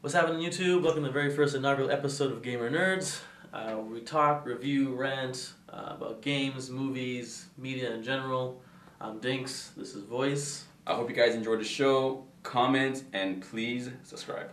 What's happening, YouTube? Welcome to the very first inaugural episode of Gamer Nerds. We talk, review, rant about games, movies, media in general. I'm Dinks. This is Voice. I hope you guys enjoyed the show. Comment and please subscribe.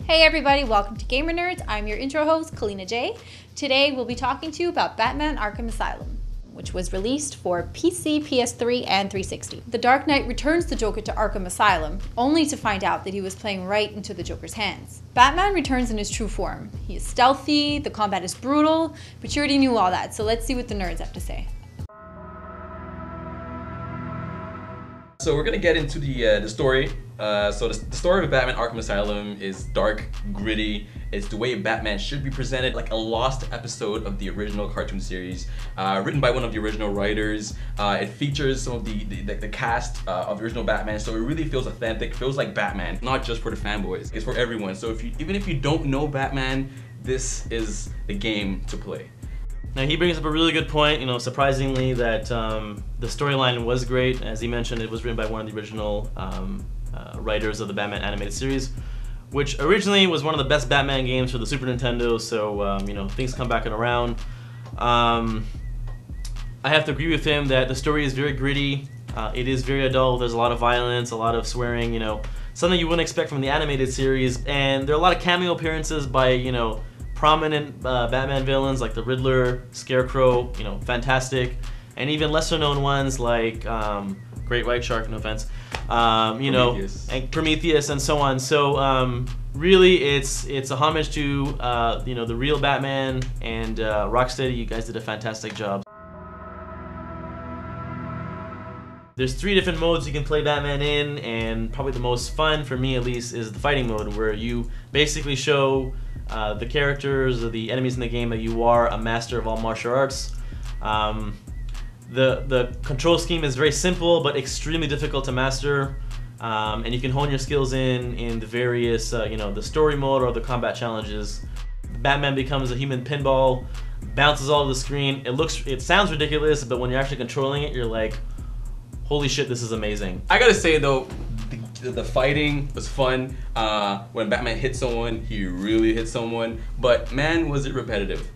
Hey everybody, welcome to Gamer Nerds. I'm your intro host, Kalina J. Today we'll be talking to you about Batman Arkham Asylum, which was released for PC, PS3, and 360. The Dark Knight returns the Joker to Arkham Asylum, only to find out that he was playing right into the Joker's hands. Batman returns in his true form. He is stealthy, the combat is brutal, but you already knew all that, so let's see what the nerds have to say. So we're gonna get into the story. So the story of Batman Arkham Asylum is dark, gritty. It's the way Batman should be presented, like a lost episode of the original cartoon series, written by one of the original writers. It features some of the cast of the original Batman, so it really feels authentic. Feels like Batman, not just for the fanboys. It's for everyone. So even if you don't know Batman, this is the game to play. Now he brings up a really good point, surprisingly that the storyline was great. As he mentioned, it was written by one of the original writers of the Batman animated series, which originally was one of the best Batman games for the Super Nintendo, so things come back and around. I have to agree with him that the story is very gritty. It is very adult. There's a lot of violence, a lot of swearing, something you wouldn't expect from the animated series, and there are a lot of cameo appearances by, prominent Batman villains like the Riddler, Scarecrow, fantastic, and even lesser known ones like Great White Shark, no offense, Prometheus. and Prometheus and so on. So really, it's a homage to the real Batman, and Rocksteady. You guys did a fantastic job. There's 3 different modes you can play Batman in, and probably the most fun, for me at least, is the fighting mode, where you basically show the characters or the enemies in the game that you are a master of all martial arts. The control scheme is very simple but extremely difficult to master, and you can hone your skills in the various, the story mode or the combat challenges. Batman becomes a human pinball, bounces all over the screen. It sounds ridiculous, but when you're actually controlling it, you're like, holy shit, this is amazing. I gotta say though, the fighting was fun. When Batman hit someone, he really hit someone, but man, was it repetitive.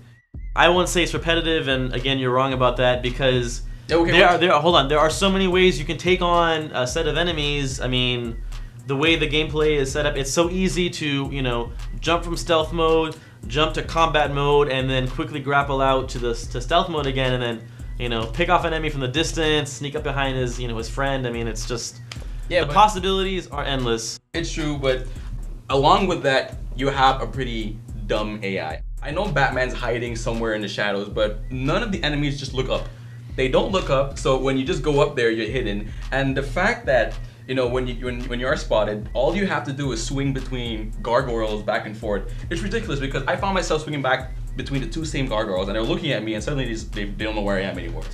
I won't say it's repetitive, and again, you're wrong about that, because Okay, there are so many ways you can take on a set of enemies. I mean, the way the gameplay is set up, it's so easy to, jump from stealth mode, jump to combat mode, and then quickly grapple out to stealth mode again, and then, pick off an enemy from the distance, sneak up behind his, his friend. I mean, it's just, the possibilities are endless. It's true, but along with that, you have a pretty dumb AI. I know Batman's hiding somewhere in the shadows, but none of the enemies just look up. They don't look up, so when you just go up there, you're hidden. And the fact that, when you are spotted, all you have to do is swing between gargoyles back and forth. It's ridiculous, because I found myself swinging back between the 2 same gargoyles, and they're looking at me, and suddenly they don't know where I am anymore.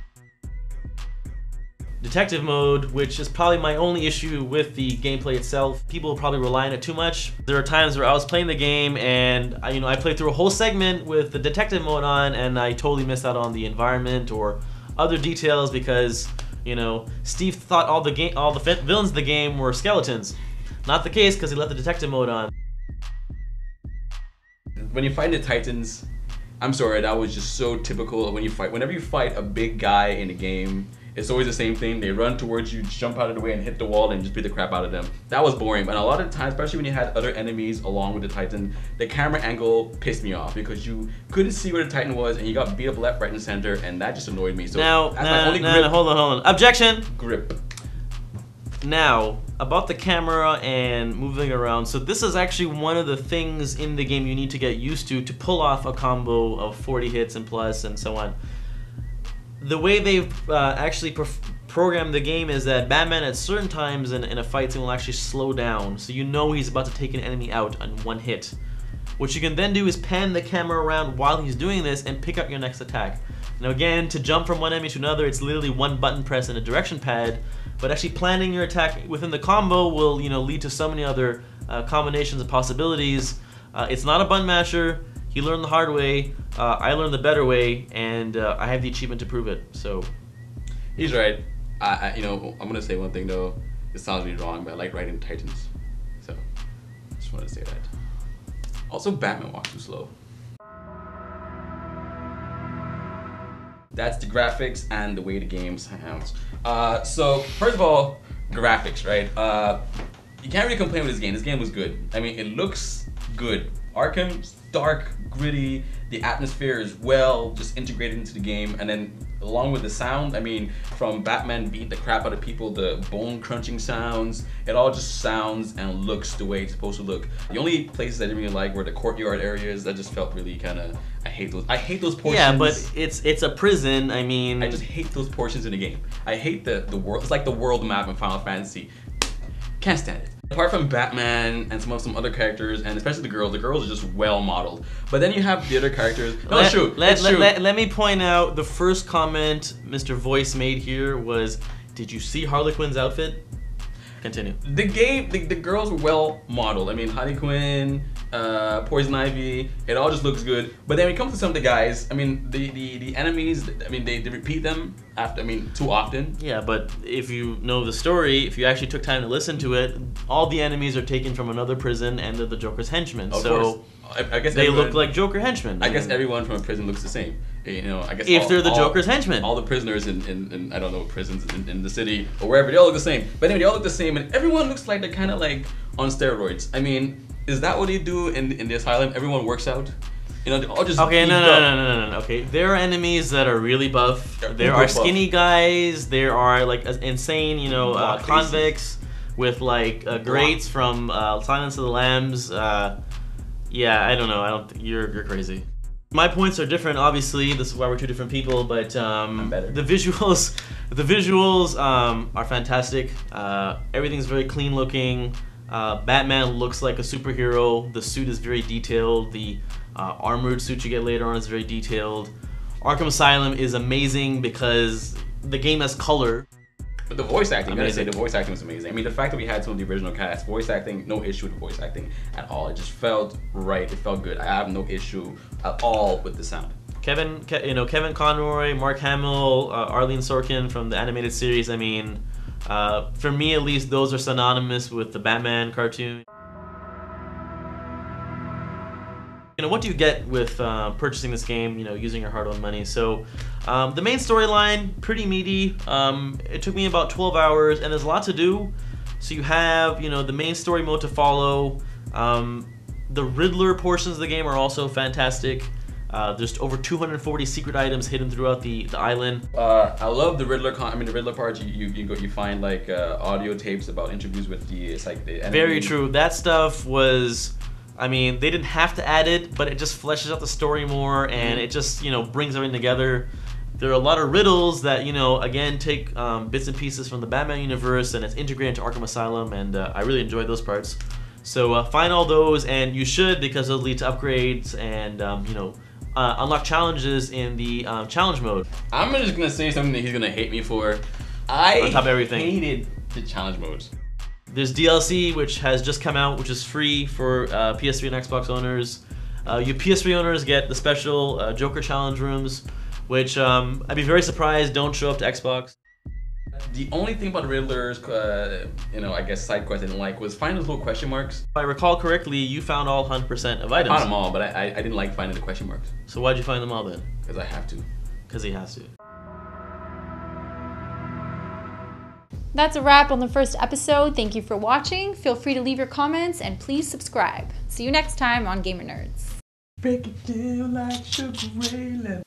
Detective mode, which is probably my only issue with the gameplay itself. People probably rely on it too much. There are times where I was playing the game and I played through a whole segment with the detective mode on, and I totally missed out on the environment or other details because Steve thought all the villains of the game were skeletons. Not the case, because he left the detective mode on. When you fight the Titans, I'm sorry, that was just so typical of whenever you fight a big guy in a game, it's always the same thing. They run towards you, jump out of the way, and hit the wall, and just beat the crap out of them. That was boring, but a lot of the times, especially when you had other enemies along with the Titan, the camera angle pissed me off because you couldn't see where the Titan was, and you got beat up left, right, and center, and that just annoyed me. So hold on. Objection! Grip. Now, about the camera and moving around. So this is actually one of the things in the game you need to get used to pull off a combo of 40 hits and plus and so on. The way they've actually programmed the game is that Batman at certain times in a fight scene will actually slow down, so he's about to take an enemy out on 1 hit. What you can then do is pan the camera around while he's doing this and pick up your next attack. Now again, to jump from one enemy to another, it's literally one button press and a direction pad, but actually planning your attack within the combo will, lead to so many other combinations and possibilities. It's not a button masher. He learned the hard way. I learned the better way, and I have the achievement to prove it. So, he's right. I'm gonna say one thing though. It sounds really wrong, but I like riding Titans. So, just wanted to say that. Also, Batman walks too slow. That's the graphics and the way the game sounds. So first of all, graphics, right? You can't really complain with this game. This game was good. I mean, it looks good. Arkham's dark, gritty. The atmosphere is well just integrated into the game, and then along with the sound, I mean, from Batman beating the crap out of people, the bone crunching sounds, it all just sounds and looks the way it's supposed to look. The only places I didn't really like were the courtyard areas. That just felt really kind of, I hate those portions. Yeah, but it's a prison. I mean, I just hate those portions in the game. I hate the world. It's like the world map in Final Fantasy. Can't stand it. Apart from Batman and some other characters, and especially the girls are just well modeled. But then you have the other characters. Let me point out the first comment Mr. Voice made here was, "Did you see Harley Quinn's outfit?" Continue. The girls were well modeled. I mean, Harley Quinn, Poison Ivy, it all just looks good. But then when it comes to some of the guys, I mean, the enemies, I mean, they repeat them too often. Yeah, but if you know the story, if you actually took time to listen to it, all the enemies are taken from another prison and they're the Joker's henchmen. Of course. I guess they look like Joker henchmen. I guess everyone from a prison looks the same. I guess if they're the Joker's henchmen. All the prisoners in I don't know, prisons in the city or wherever, they all look the same. But anyway, they all look the same, and everyone looks like they're kind of like on steroids. I mean, is that what they do in the asylum? Everyone works out. They all just okay. No. Okay, there are enemies that are really buff. There are skinny guys. There are like insane, convicts with like grates from Silence of the Lambs. Yeah, I don't know. You're crazy. My points are different, obviously. This is why we're two different people. But I'm better. the visuals are fantastic. Everything's very clean looking. Batman looks like a superhero. The suit is very detailed. The armored suit you get later on is very detailed. Arkham Asylum is amazing because the game has color. But the voice acting, I gotta say, the voice acting was amazing. I mean, the fact that we had some of the original cast, voice acting, no issue with the voice acting at all. It just felt right. It felt good. I have no issue at all with the sound. Kevin Conroy, Mark Hamill, Arlene Sorkin from the animated series. I mean, for me at least, those are synonymous with the Batman cartoon. What do you get with purchasing this game, using your hard-earned money? So the main storyline, pretty meaty. It took me about 12 hours, and there's a lot to do. So you have, the main story mode to follow. The Riddler portions of the game are also fantastic. There's over 240 secret items hidden throughout the island. I love the Riddler. The Riddler part. You find like audio tapes about interviews with the enemy. Very true. That stuff was. I mean, they didn't have to add it, but it just fleshes out the story more, and it just, brings everything together. There are a lot of riddles that, again, take bits and pieces from the Batman universe, and it's integrated into Arkham Asylum, and I really enjoyed those parts. So find all those, and you should, because those lead to upgrades and, unlock challenges in the challenge mode. I'm just going to say something that he's going to hate me for. I on top of everything. Hated the challenge modes. There's DLC, which has just come out, which is free for PS3 and Xbox owners. You PS3 owners get the special Joker Challenge rooms, which I'd be very surprised don't show up to Xbox. The only thing about Riddler's, I guess side quest I didn't like was finding those little question marks. If I recall correctly, you found all 100% of items. I found them all, but I didn't like finding the question marks. So why'd you find them all then? Because I have to. Because he has to. That's a wrap on the first episode. Thank you for watching. Feel free to leave your comments and please subscribe. See you next time on Gamer Nerds. Break it down like Sugar Ray.